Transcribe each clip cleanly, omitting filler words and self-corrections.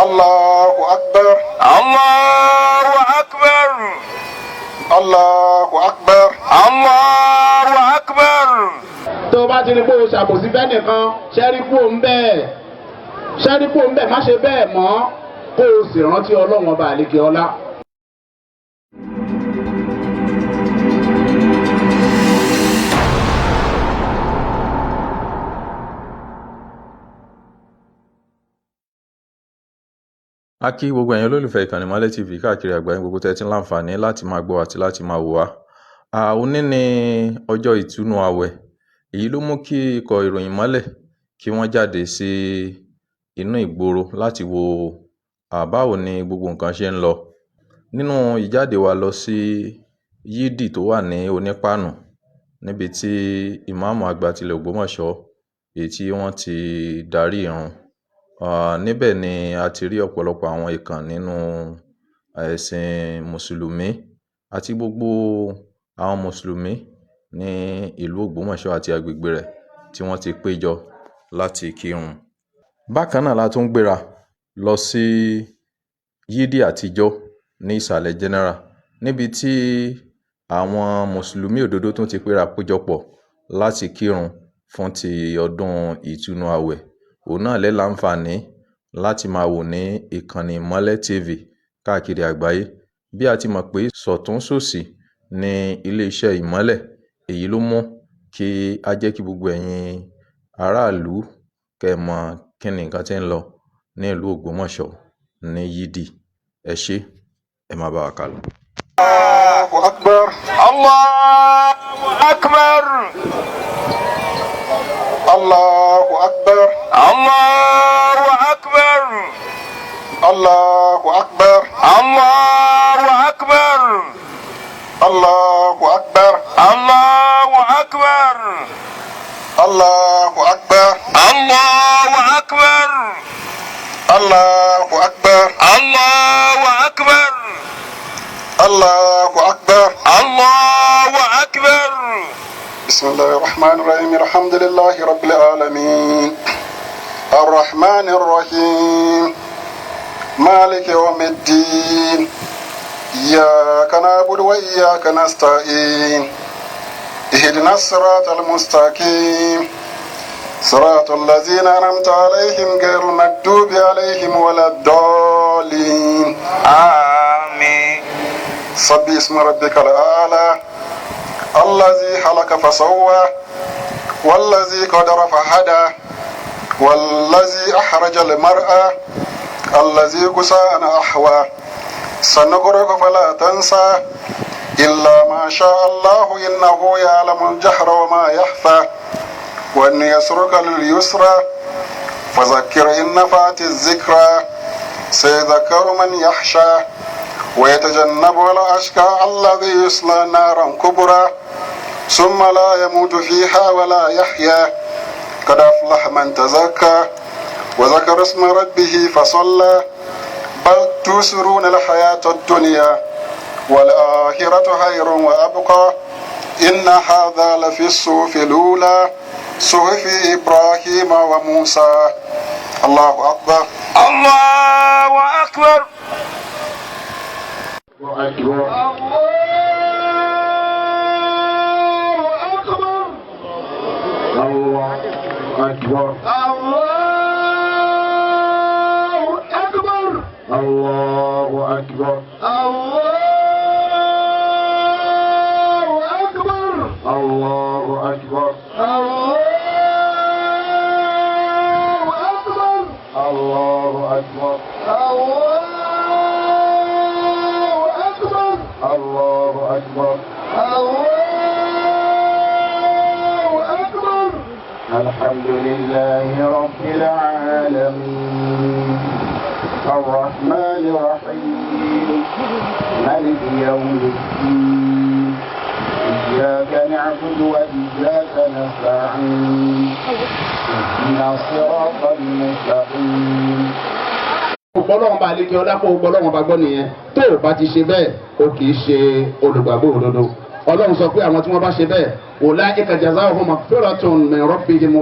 Allahu akbar. Allahu akbar. Allahu akbar. Allahu akbar. tó bá ti ní kó o ṣàbòsí fẹ́ nìkan ṣẹ́rí kú òun bẹ́ẹ̀ má ṣe bẹ́ẹ̀ mọ́ kó o sì rántí ọlọ́run ọba àlekè ọlá. A kí gbogbo ẹ̀yin olólùfẹ́ ìkànnì Ìmọ́lẹ̀ TV káàkiri àgbáyé gbogbo tẹ́ ti ń láǹfààní láti máa gbọ́ àti láti máa wò wá. Òní ni ọjọ́ ìtúnu àwẹ̀. Èyí ló mú kí ikọ̀ ìròyìn Ìmọ́lẹ̀ kí wọ́n jáde sí inú ìgboro láti wo báwo ni gbogbo nǹkan ṣe ń lọ. Nínú ìjáde wa lọ sí yídì tó wà ní Onípàánù níbi tí Imamu àgbà tilẹ̀ Ogbomoso èyí tí wọ́n ti darí ìrun. Níbẹ̀ ni a ti rí ọ̀pọ̀lọpọ̀ àwọn ìkàn nínú ẹ̀sìn mùsùlùmí àti gbogbo àwọn mùsùlùmí ní ìlú Ogbomoso àti agbègbè rẹ̀ tí wọ́n ti péjọ láti kírun. Bákan náà la tún gbéra lọ sí yídì àtijọ́ ní ìsàlẹ̀ general níbi tí àwọn mùsùlùmí òdodo tún ti péjọpọ̀ láti kírun fún ti ọdún ìtúnu àwẹ̀. Òun náà lẹ́ láǹfààní láti máa wò ní ìkànnì Ìmọ́lẹ̀ TV káàkiri àgbáyé. Bí a ti mọ̀ pé sọ̀tún sòsì ní iléeṣẹ́ Ìmọ́lẹ̀, èyí ló mú kí a jẹ́ kí gbogbo ẹ̀yin aráàlú kẹ́ mọ̀ kí ni nǹkan tí ń lọ ní ìlú Ògbómọ̀ṣọ́ ní yídì. Ẹ ṣé, ẹ máa bá wa kálọ. Allahu akbar. Allahu akbar. Allahu akbar. Allahu akbar. Allahu akbar. Allahu akbar. Allahu akbar. Allahu akbar. Allahu akbar. Allahu akbar. Allahu akbar. Allahu akbar. Allahu akbar. Allahu akbar. بسم الله الرحمن الرحيم الحمد لله رب العالمين الرحمن الرحيم مالك يوم الدين إياك نعبد وإياك نستعين اهدنا الصراط المستقيم صراط الذين أنعمت عليهم غير المغضوب عليهم ولا الضالين آمين. سبح اسم ربك الأعلى الذي خلق فسوى والذي قدر فهدى والذي أخرج المرأة الذي كسان أحوى سنقرئك فلا تنسى إلا ما شاء الله إنه يعلم الجهر وما يخفى وأن يسرك لليسرى فذكر إن نفعت الذكرى سيذكر من يخشى ويتجنبها الأشقى الذي يصلى نارا كبرى ثم لا يموت فيها ولا يحيا قد أفلح من تزكى وذكر اسم ربه فصلى بل تؤثرون الحياة الدنيا والآخرة خير وأبقى إن هذا لفي الصحف الأولى صحف إبراهيم وموسى. الله أكبر. الله أكبر. أكبر. الله أكبر. الله أكبر. الله أكبر. الله أكبر. الله أكبر. الله أكبر. الله أكبر. الحمد لله رب العالمين الرحمن الرحيم مالك يوم الدين إياك نعبد وإياك نستعين اهدنا الصراط المستقيم. Ọlọ́run bá lè kí ọlá kó Ọlọ́run bá gbọ́ nìyẹn tó o bá ti ṣe bẹ́ẹ̀ o kì í ṣe olùgbàgbọ́ òdodo. Ọlọ́run sọ pé àwọn tí wọ́n bá ṣe bẹ́ẹ̀ ulaika jazaohum maghfiratun min rabbihim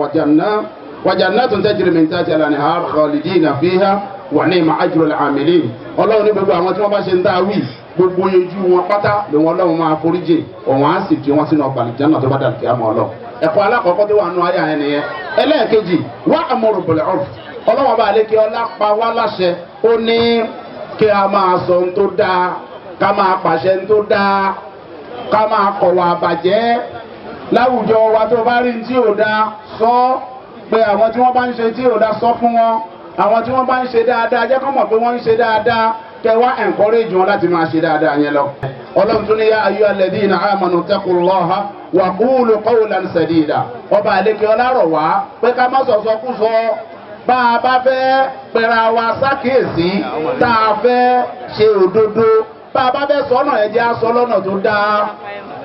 wa jannatun tajri min tahtiha al-anhar khalidina fiha wa ni'ma ajrul amilin ọlọ́run ní gbogbo àwọn tí wọ́n bá ṣe ń dá wí gbogbo ojú wọn pátá ni wọn ọlọ́run máa foríjì òun á sì fi wọn sínú ọgbà àlùjánnà tó bá dà kí á mọ ọlọ́run ẹ̀kọ́ alákọ̀ọ́kọ́ tó wà nù ayé àyẹn nìyẹn ẹlẹ́ẹ̀kejì wa'muru bil 'urf ọlọ́run bá lè kí ọlá pa wá láṣẹ ó ní kí a máa sọ ohun tó dáa ká máa pàṣẹ ohun tó dáa ká máa kọ̀wà àbàjẹ́ láwùjọ wa tó bá rí tí ò dáa sọ pé àwọn tí wọ́n bá ń ṣe tí ò dáa sọ fún wọn àwọn tí wọ́n bá ń ṣe dáadáa jẹ́ kó mọ̀ pé wọ́n ń ṣe dáadáa kẹ́ wá encourage wọn láti máa ṣe dáadáa yẹn lọ. ọlọ́run tún ní yá ayyuhal ladhina amanu taqullaha wa qulu qawlan sadida ọba àlekè ọlárọ̀ wá pé ká má sọ̀sọ́ kú sọ bá a bá fẹ́ pẹ̀ra wa sákèésí tá a fẹ́ ṣe òdodo bá a bá fẹ́ sọ ọ̀nà ẹ̀jẹ̀ á sọ lọ́nà tó dáa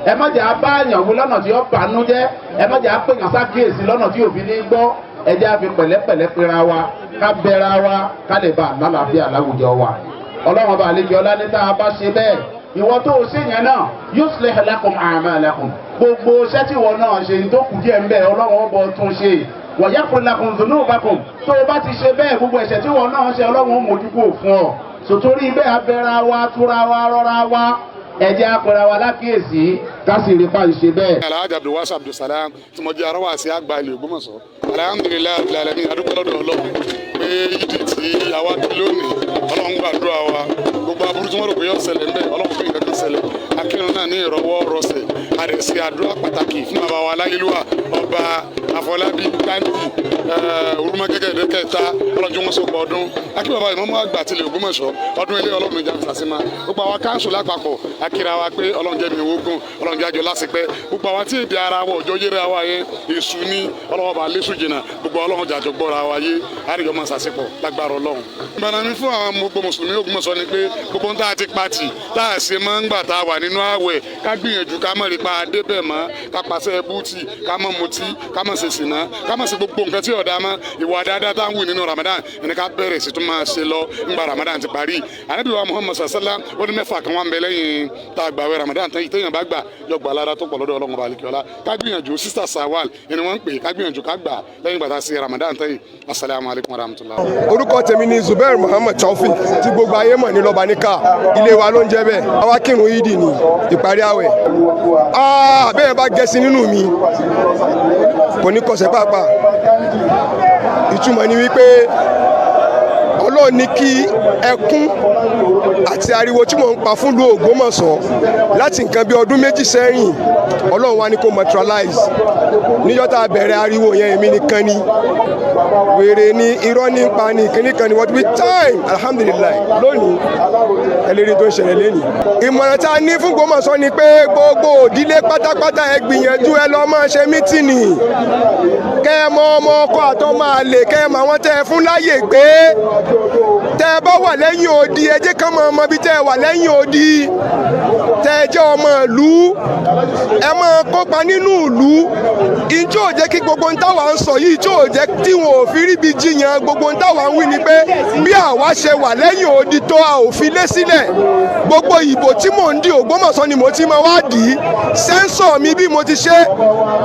ẹ má jẹ́ abáyàn wí lọ́nà tí ó bànú jẹ́ ẹ má jẹ́ apèyàn sákèésí lọ́nà tí òfin ní gbọ́ ẹ jẹ́ á fi pẹ̀lẹ́pẹ̀lẹ́ pera wa ká bẹ̀ra wa ká lè bá àlàáfíà láwùjọ wa ọlọ́run ọba àlejò ọlá ní tá a bá ṣe bẹ́ẹ̀ ìwọ tó o ṣe yẹn náà yuslih lakum a'malakum gbogbo iṣẹ́ tí ìwọ náà ṣe tó kù díẹ̀ ń bẹ ọlọ́run ọba tún ṣe wa yaghfir lakum dhunubakum tó o bá ti ṣe bẹ́ẹ̀ gbogbo ẹ̀ṣẹ̀ tí ìwọ náà ṣe ọlọ́run ó mójúkò fún ọ sòtórí bẹ́ẹ̀ abẹ́ra wa túra wa rọra wa ẹ̀jẹ̀ apẹ̀rẹ̀ wa lákìyèsí kásì rí pa ìṣe bẹ́ẹ̀. Alhaji Abdulwasi Abdulsalam tí mo jẹ́ arawasi àgbà ilé Ògbómọ̀ṣọ́ alhamdulilayi abilalayi adúgbò lọ́dọ̀ Ọlọ́run pé yídì tí àwa dé lónìí Ọlọ́run gbàdúrà wa gbogbo aburú tí wọ́n rò pé yóò ṣẹlẹ̀ ńbẹ̀ Ọlọ́run fún nǹkan kan ṣẹlẹ̀ akínú náà ní ìrọwọ́ rọsẹ̀ àdẹ̀sí àdúrà pàtàkì fún bàbá wa aláyélúwà ọba Afọlábí Káńtì orúmọgẹ́gẹ́ kẹta ọlọ́jọ́ wọn sọ̀pọ̀ ọdún akí bàbá ìmọ̀mọ́ àgbà tilẹ̀ Ògbómọ̀ṣọ́ ọdún ilé Ọlọ́run ìjà sàṣìmá gbogbo àwa káńsù lápapọ̀ akíra wa pé Ọlọ́run jẹ́ mi wógún Ọlọ́run jájọ lásìpẹ́ gbogbo àwọn tí èdè ara wọ ọjọ́ yẹrẹ wa yẹn èṣù ní Ọlọ́run bá lẹ́sù jìnnà gbogbo Ọlọ́run jàjọ gbọ́ra wa yé àríyọ máa sàṣepọ̀ lágbára Ọlọ́run. ìbànú mi fún àwọn gbogbo mùsùlùmí Ògbómọ̀ṣọ́ ni pé gbogbo tá a ti pati tá a ṣe máa ń gbà tá a wà nínú ààwẹ̀ ká gbìyànjú ká mọ̀ rí pa adébẹ̀ mọ́ ká pàṣẹ búùtì ká mọ̀ mutí ká mọ̀ ṣe ṣìnà ká mọ̀ ṣe gbogbo nǹkan tí ọ̀dà mọ́ ìwà dáadáa tá à ń wù nínú Ramadan ẹni ká bẹ̀rẹ̀ sí tún máa ṣe lọ ńgbà Ramadan ti parí Ànábì wa Muhammad sallam ó ní mẹ́fà kan wà ń bẹ lẹ́yìn tá a gbàwẹ̀ Ramadan tán ìtẹ̀yìn bá gbà yọ gbà lára tó pọ̀ lọ́dọ̀ Ọlọ́run balikiola ká gbìyànjú sista Sawal ẹni wọ́n ń pè ká gbìyànjú ká gbà lẹ́yìn gbàtà sí Ramadan tán yìí asalaamu alaykum wa rahmatulah. orúkọ tèmi ni Zubair Muhammad Taofik tí gbogbo ayé mọ̀ ní lọ́ba níkà ilé wa ló ń jẹ́ bẹ́ẹ̀ àwa kírun yídì ní ìparí àwẹ̀ bẹ́ẹ̀ bá gẹ̀ẹ́sì nínú mi kò ní kọsẹ̀ pàápàá ìtumọ̀ ni wípé Ọlọ́run ní kí ẹkún àti ariwo tí mò ń pa fún ìlú Ògbómọ̀ṣọ́ láti nǹkan bí ọdún méjì sẹ́yìn Ọlọ́run wá ní kó neutralize níjọ́ tá a bẹ̀rẹ̀ ariwo yẹn èmi nìkan ni wèrè ni irọ́ ní pa ní kíní kan ní what we time alhamdulilayi lónìí ẹlẹ́rìí tó ń ṣẹlẹ̀ lẹ́nìí. ìmọ̀ràn tá a ní fún Ògbómọ̀ṣọ́ ni pé gbogbo òdílé pátápátá ẹ gbìyànjú ẹ lọ máa ṣe mítìnì kẹ́ ẹ mọ ọmọ ọkọ àtọ́ máa lè kẹ́ ẹ mọ àwọn tẹ́ ẹ fún láyè gbé tẹ́ ẹ bá wà lẹ́yìn odi ẹ jẹ́ ká máa mọ bí tẹ́ ẹ wà lẹ́yìn odi tẹ́ ẹ jẹ́ ọmọ ìlú ẹ máa kópa nínú ìlú ìjọ ò jẹ́ kí gbogbo ntàwà ń sọ yìí ìjọ ò jẹ́ tí wọn ò fi ríbi jiyàn gbogbo ntàwà ń wí ni pé bí àwa ṣe wà lẹ́yìn odi tó a ò fi lé sílẹ̀ gbogbo ìbò tí mò ń di Ògbómọ̀ṣọ́ ni mo ti máa wá dì í sẹ́ńsọ̀ mi bí mo ti ṣe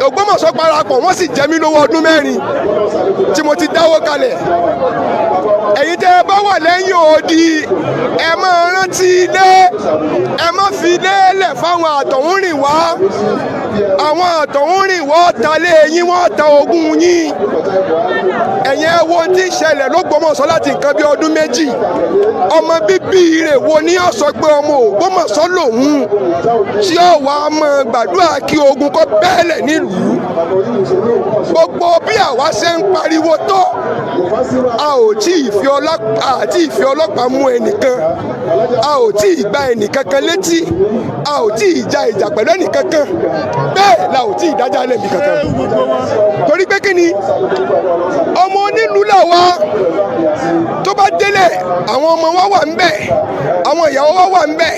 Ògbómọ̀ṣọ́ parapọ̀ wọ́n sì jẹ mí lówó ọdún 4 tí mo ti dáwó kalẹ̀ ẹ̀yin tẹ́ ẹ bá wà lẹ́yìn odi ẹ máa rántí ilé ẹ má fi ilé lẹ̀ fáwọn àtọ̀húnrìn wá àwọn àtọ̀húnrìn wọ́n ta lé yín wọ́n ta ogún yín ẹ̀yin ẹ wo tí ìṣẹ̀lẹ̀ l'Ógbómọ̀ṣọ́ láti nǹkan bí ọdún 2 ọmọ bíbí rẹ̀ wo ni ó sọ pé ọmọ Ògbómọ̀ṣọ́ lòun tí ó wà á mọ gbàdúrà kí ogun kó bẹ́ẹ̀lẹ̀ nílùú gbogbo bí àwa ṣe ń pariwo tó a ò tí ì fi ọlọ́pàá mú ẹnìkan a ò tí ì gba ẹnìkankan létí a ò tí ì ja ìjà pẹ̀lú ẹnìkankan bẹ́ẹ̀ la ò tí ì dájà lẹ́bi kankan torí pé kí ni ọmọ onílùú là wá tó bá délẹ̀ àwọn ọmọ wa wà ń bẹ̀ àwọn ìyàwó wa wà ń bẹ̀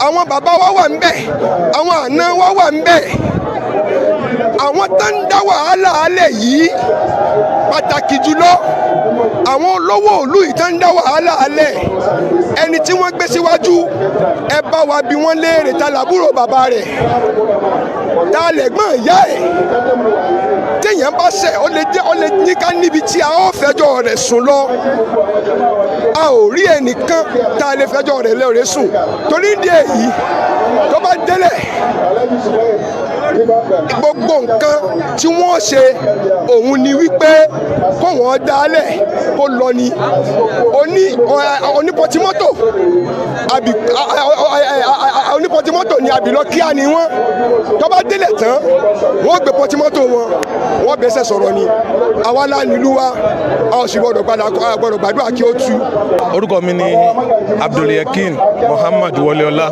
àwọn bàbá wa wà ń bẹ̀ àwọn àna wa wà ń bẹ̀ àwọn tó ń dá wàhálà alẹ̀ yìí pàtàkì jùlọ àwọn olówó ìlú yìí tó ń dá wàhálà alẹ̀ ẹni tí wọ́n gbé síwájú ẹ bá wa bí wọ́n léèrè ta làbúrò bàbá rẹ̀ ta lẹ̀gbọ́n ìyá ẹ̀ téèyàn bá ṣẹ̀ ó lè ní ká níbi tí a ó fẹjọ́ rẹ̀ sùn lọ a ò rí ẹnìkan tá a lè fẹjọ́ rẹ̀ lẹ́rìí sùn torí ìdí èyí tó bá délẹ̀ gbogbo nǹkan tí wọ́n ṣe òun ni wípé kó wọ́n dálẹ̀ kó lọ ni onípọtimọ́tò ni àbílọ kíá ni wọ́n tó bá délẹ̀ tán wọ́n gbé pọtimọ́tò wọn wọ́n bẹ́sẹ̀ sọ̀rọ̀ ni àwa la nílùú wa a ò sì gbọ́dọ̀ gbàdúrà kí ó tú. orúkọ mi ni Abdulyakin Muhammad Wọléọlá.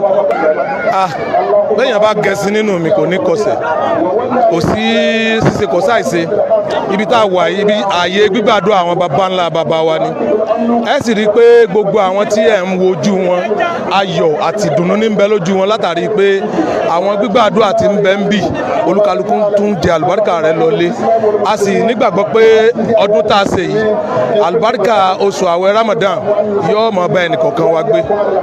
Bẹ́ẹ̀yàn bá gẹ̀ẹ́sì nínú mi kò ní kọsẹ̀ kò sí ṣíṣe kò sáìṣe ibi tá a wà ibi ààyè gbígbàdúrà àwọn baba ńlá baba wa ni ẹ sì rí i pé gbogbo àwọn tí ẹ̀ ń wojú wọn ayọ̀ àti ìdùnnú ní ń bẹ lójú wọn látàrí pé àwọn gbígbàdúrà tí ń bẹ ń bì olúkálukú tún di àlùbáríkà rẹ̀ lọlé a sì nígbàgbọ́ pé ọdún tá a ṣe yìí àlùbáríkà oṣù àwẹ̀ Ramadan yóò mọ bá ẹnì kọ̀ọ̀kan wa gbé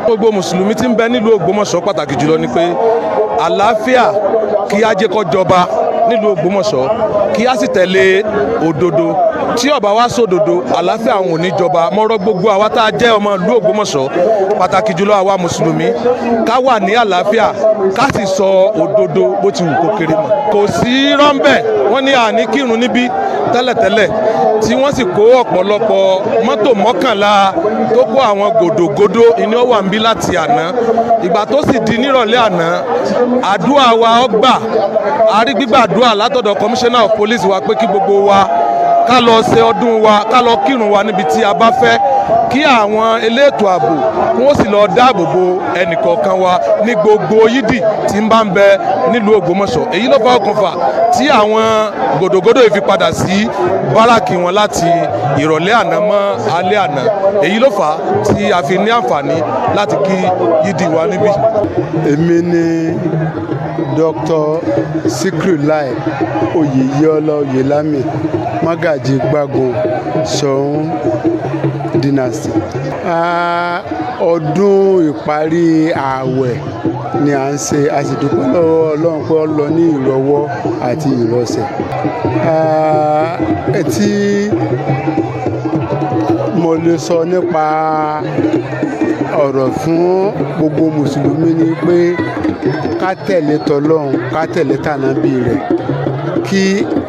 gbogbo mùsùlùmí tí ń bẹ nílùú Ògbómọ̀ṣọ́ pàtàkì jùlọ ni pé àlàáfíà kí á jẹ́ kó jọba nílùú Ògbómọ̀ṣọ́ kí á sì tẹ̀lé òdodo tí ó bá wá sódodo àlàáfíà àwọn ò ní jọba mọ́rọ́ gbogbo àwa tá a jẹ́ ọmọ ìlú Ògbómọ̀ṣọ́ pàtàkì jùlọ àwa mùsùlùmí ká wà ní àlàáfíà ká sì sọ òdodo bó ti wù kó kéré mọ́. kò sí rọ́ńbẹ́ wọ́n ní àní kírun níbí tẹ́lẹ̀tẹ́lẹ̀ tí wọ́n sì kó ọ̀pọ̀lọpọ̀ mọ́tò mọ́kànlá tó kó àwọn gòdògòdò ìní ó wà ń bí láti àná ìgbà tó sì di nírọ̀lẹ́ àná àdúrà wa ọgbà àrí gbígbàdúrà látọ̀dọ̀ commissioner of police wa pé kí gbogbo wa ká lọ ṣe ọdún wa ká lọ kírun wa níbi tí a bá fẹ́ kí àwọn elétò ààbò kí wọ́n sì lọ dáàbò bo ẹnìkọ̀ọ̀kan wa ní gbogbo yídì tí ń bá ń bẹ nílùú Ògbómọ̀ṣọ́ èyí ló fa okùnfà tí àwọn gòdògòdò yìí fi padà sí báràkì wọn láti ìrọ̀lẹ́ àná mọ́ alẹ́ àná èyí ló fà á tí a fi ní àǹfààní láti kí yídì wa níbí. èmi ni Dr. Sikirilai Oyèyọlá Oyèlámì Mágàjí Gbágun Ṣọ̀ún dynasty. Ọdún ìparí ààwẹ̀ ni à ń ṣe a sì dúpẹ́ lọ́wọ́ Ọlọ́run pé ó lọ ní ìrọ̀wọ́ àti ìrọ̀sẹ̀. Tí mo lè sọ nípa ọ̀rọ̀ fún gbogbo mùsùlùmí ni pé ká tẹ̀lé tọlọ́run ká tẹ̀lé tànábì rẹ̀ kí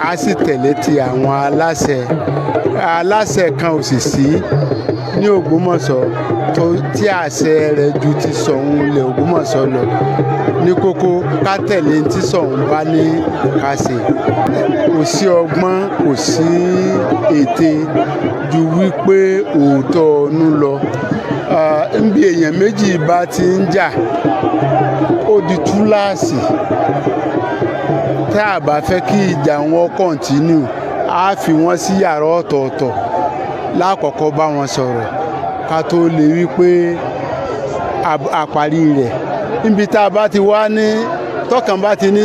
a sì tẹ̀lé ti àwọn aláṣẹ kan ò sì sí ní Ògbómọ̀ṣọ́ tí àṣẹ rẹ̀ ju ti Ṣọ̀ún ilẹ̀ Ògbómọ̀ṣọ́ lọ ní kókó ká tẹ̀lé tí Ṣọ̀ún bá ní ká ṣe kò sí ọgbọ́n kò sí ète ju wípé òótọ́ ọ̀nù lọ níbi èèyàn méjì bá ti ń jà ó di túláàsì tá a bá fẹ́ kí ìjà wọn kọ̀ntínú á fi wọ́n sí yàrá ọ̀tọ̀ọ̀tọ̀ lákọ̀ọ́kọ́ bá wọn sọ̀rọ̀ ká tó lè wí pé àparí rẹ̀ níbi tá a bá ti wá ní tọkàn bá ti ní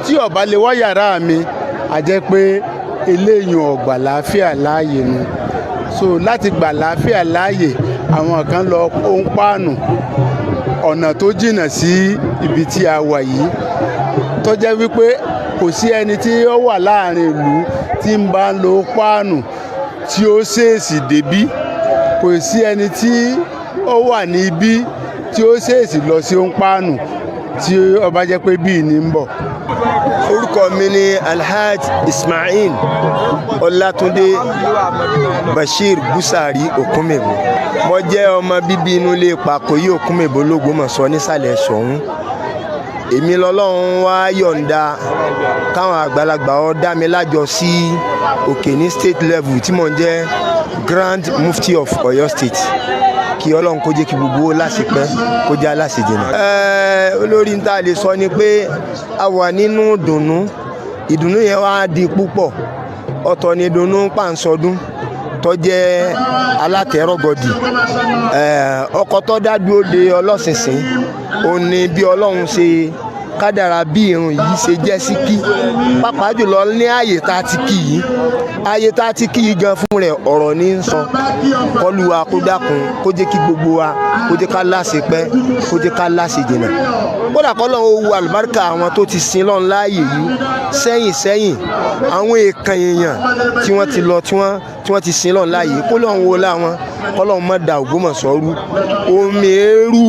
tí ó bá lè wá yàrá mi a jẹ́ pé eléyìí ò gbà láàfíà láàyè nu so láti gbà láàfíà láàyè àwọn kan lọ ń pàànù ọ̀nà tó jìnnà sí ibi tí a wà yìí tó jẹ́ wípé kò sí ẹni tí ó wà láàrin ìlú tí ń bá ń lo páànù tí ó ṣèèṣì débí kò sí ẹni tí ó wà ní ibí tí ó ṣèèṣì lọ sí ń páànù tí ó bá jẹ́ pé bíi ní ń bọ̀. orúkọ mi ni Alhaj Ismail Ọlátúndé Bashir Busari Òkúnmèbó mo jẹ́ ọmọ bíbí inú ilé Pàkóyí Òkúnmèbó l'Ógbómọ̀ṣọ́ nísàlẹ̀ Ṣọ̀ún èmi lọ́lọ́run wá yọ̀ǹda káwọn àgbàlagbà ọ dá mi lájọ sí òkè ní state level tí mò ń jẹ́ Grand Mufti of Oyo State kí Ọlọ́run kó jẹ́ kí gbogbo láṣepẹ́ kó jẹ́ aláṣejìnà. Olórí ń tà lè sọ ni pé a wà nínú ìdùnnú yẹn wá di púpọ̀ ọ̀tọ̀ ni ìdùnnú pàǹsọdún tó jẹ́ alátẹ̀rọ̀gọ̀dì ọkọ̀ tó dá dúró de ọlọ́sìnsìn ó ní bí Ọlọ́run ṣe kádàrá bí irun yìí ṣe jẹ́ sí kí pàápàá jùlọ ní ààyè tá a ti kí yìí ààyè tá a ti kí yìí gan fún rẹ̀ ọ̀rọ̀ ní ń sọ kọlùwà kó dákun kó jẹ́ kí gbogbo wa kó jẹ́ ká láṣẹ pẹ́ kó jẹ́ ká láṣẹ jìnnà kódà kọ́lọ́ owó àlùbáríkà àwọn tó ti sin lọ́n láàyè yìí sẹ́yìn àwọn èèkàn èèyàn tí wọ́n ti lọ tí wọ́n ti sin lọ́n láàyè kó lọ́n wo láwọn kọ́lọ́ mọ́ da Ògbómọ̀ṣọ́ rú omi eérú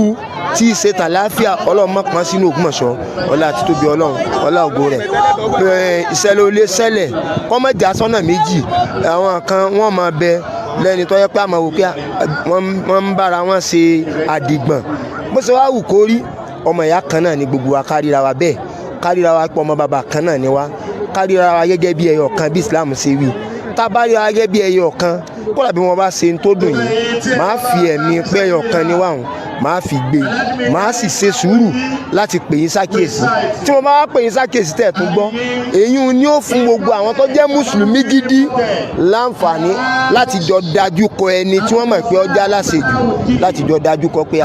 tí ṣe tàlàáfíà ọlọ́run mọ́ pọ́n sínú Ògbómọ̀ṣọ́ ọlá àti tóbi ọlọ́run ọlá ògo rẹ̀ ìṣẹ̀lẹ̀ olè ṣẹlẹ̀ kọ́mọ̀jà sọ́nà méjì àwọn kan wọ́n máa bẹ lẹ́ni tó yẹ pé àmọ́ wò pé wọ́n ń bára wọn ṣe àdìgbọ̀n bó ṣe wá wù kó rí ọmọ ìyá kan náà ni gbogbo wa kárìíra wa bẹ́ẹ̀ kárìíra wa pé ọmọ bàbá kan náà ni wa kárìíra wa gẹ́gẹ́ bí ẹyọ kan bí Islam ṣe wí tá a bá rí wa gẹ́gẹ́ bí ẹyọ kan kódà bí wọ́n bá ṣe ń tó dùn yìí máa fi ẹ̀mí pé ẹyọ kan ni wà hùn máa fi gbé máa sì ṣe sùúrù láti pè yín sákèsí tí mo bá wá pè yín sákèsí tẹ̀ tún gbọ́ èyí ni ó fún gbogbo àwọn tó jẹ́ mùsùlùmí gidi láǹfààní láti jọ dájú kọ ẹni tí wọ́n mọ̀ pé ọjà aláṣejù láti jọ dájú kọ pé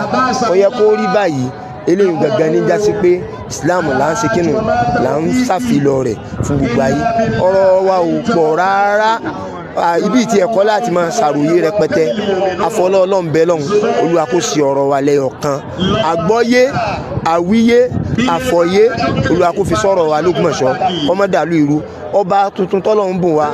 ó yẹ kó rí báyìí eléyìí gangan ní jásí pé Islam là ń ṣe kínú là ń ṣàfihàn rẹ̀ fún gbogbo ayé ọ̀rọ̀ wa ò pọ̀ rárá ibi tí ẹ̀kọ́ láti máa ṣàròyé rẹpẹtẹ afọlọ́ ọlọ́m̀bẹ lọ́hùn Olúwa kó sí ọ̀rọ̀ wa lẹ́yọ̀ kan àgbọ́yé àwíyé àfọ̀yé Olúwa kó fi sọ̀rọ̀ wa l'Ógbómọ̀ṣọ́ kọ́mọ́dàlú ìrú ọba tuntun tọ́lọ́run bùn wa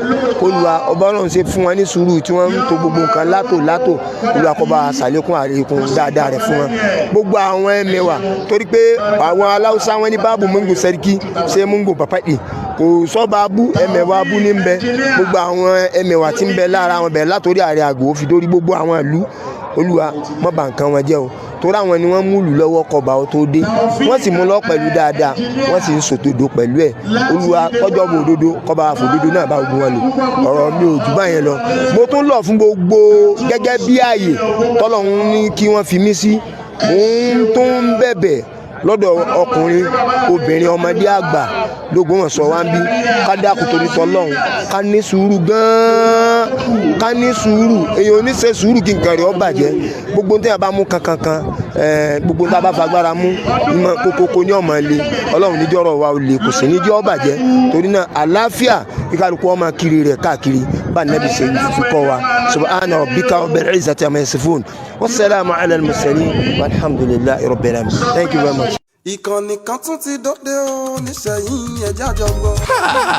Olúwa ọba Ọlọ́run ṣe fún wọn ní sùúrù tí wọ́n ń to gbogbo nǹkan látò Olúwa kó bá ṣàlékún àlékún dáadáa rẹ̀ fún wọn gbogbo àwọn ẹ̀mẹ̀wà torí pé àwọn aláwùsá wọn ní báàbù mungu sẹ́ríkì ṣé mungu pàpàdé kò sọ́ba abú ẹ̀mẹ̀wà abú ní ń bẹ gbogbo àwọn ẹ̀mẹ̀wà tí ń bẹ lára wọn bẹ̀ látòrí ààrẹ àgò fi dórí gbogbo àwọn ìlú Olúwa má bà nǹkan wọn jẹ́ o torí àwọn ni wọ́n mú lù lọ́wọ́ kọba ó tó dé wọ́n sì mú lọ pẹ̀lú dáadáa wọ́n sì ń sòtòdó pẹ̀lú ẹ̀ Olúwa tọ́jọ́ bò òdodo kọba àfòdodo náà bá gbogbo wọn lò ọ̀rọ̀ mi ò jù báyẹn lọ mo tún lọ fún gbogbo gẹ́gẹ́ bí ààyè tọ́lọ́run ní kí wọ́n fi mí sí òun tó ń bẹ̀bẹ̀ lọ́dọ̀ ọkùnrin obìnrin ọmọdé àgbà l'Ógbómọ̀ṣọ́ wa ń bí ká dákun torí tọ́lọ́run ká ní sùúrù gan-an ká ní sùúrù èèyàn ò ní ṣe sùúrù kí nǹkan rẹ̀ ó bàjẹ́ gbogbo tí a bá mú kankan gbogbo tí a bá fagbára mú kókókó ní ọmọ ilé Ọlọ́run níjọ́ ọ̀rọ̀ wa ò lè kò sí níjọ́ ó bàjẹ́ torí náà àlàáfíà kíkálukú ọmọ kiri rẹ̀ káàkiri bá nẹ́bí ṣe fi kọ́ wa subhana rabbika rabbil izzati amma yasifun wassalamu ala al-mursalin walhamdulillahi rabbil alamin. Thank you very much. Ìkànnì kan tún ti dóde o níṣẹ́yìn ẹ̀já jọ̀gbọ́.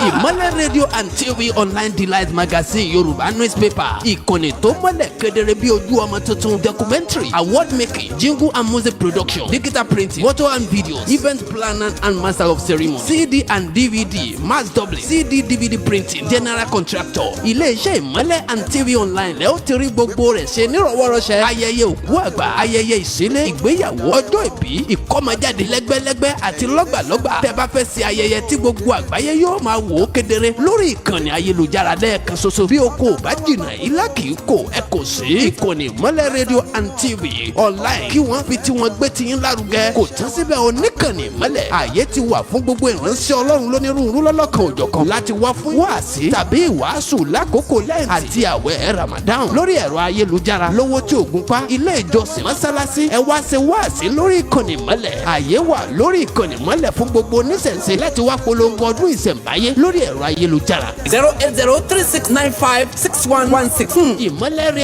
Ìmọ́lẹ̀ rédíò and TV online delight magazine Yorùbá newspaper. Ìkànnì tó mọ́lẹ̀ kedere bí ojú ọmọ tuntun documentary award making jingle and music production digital printing photo and videos event planner and master of ceremony CD and DVD mass doubling CD DVD printing general contractor. Ilé-iṣẹ́ Ìmọ́lẹ̀ and TV online lẹ́ ó ti rí gbogbo rẹ̀ ṣe nírọ̀wọ́rọ̀ṣẹ́ ayẹyẹ òkú àgbà ayẹyẹ ìṣílẹ̀ ìgbéyàwó ọjọ́ ìbí ìkọ́mọjáde lẹ́gbẹ́lẹ́gbẹ́ àti lọ́gbàlọ́gbà tẹ́ bá fẹ́ ṣe ayẹyẹ tí gbogbo àgbáyé yóò máa wò ó kedere lórí ìkànnì ayélujára lẹ́ẹ̀kan ṣoṣo bí o kò bá jìnnà ilá kì í kò ẹ kò sí ìkànnì Ìmọ́lẹ̀ rédíò and TV online kí wọ́n fi tiwọn gbé tiyín lárugẹ kò tán síbẹ̀ oníkànnì Ìmọ́lẹ̀ ààyè ti wà fún gbogbo ìránṣẹ́ Ọlọ́run lónírúurú lọ́lọ́kan òjọ̀kan láti wá fún wáàsí tàbí ìwàásù lákòókò lẹ́yìn àti àwẹ̀ Ramadan lórí ẹ̀rọ ayélujára lówó tí ògùn pa ilé ìjọsìn mọ́sálásí ẹ wá ṣe wáàsí lórí ìkànnì Ìmọ́lẹ̀ ààyè wà lórí ìkànnì Ìmọ́lẹ̀ fún gbogbo oníṣẹ̀ǹṣe láti wá polongo ọdún ìṣẹ̀ǹbáyé lórí ẹ̀rọ ayélujára 08036956116. Ìmọ́lẹ̀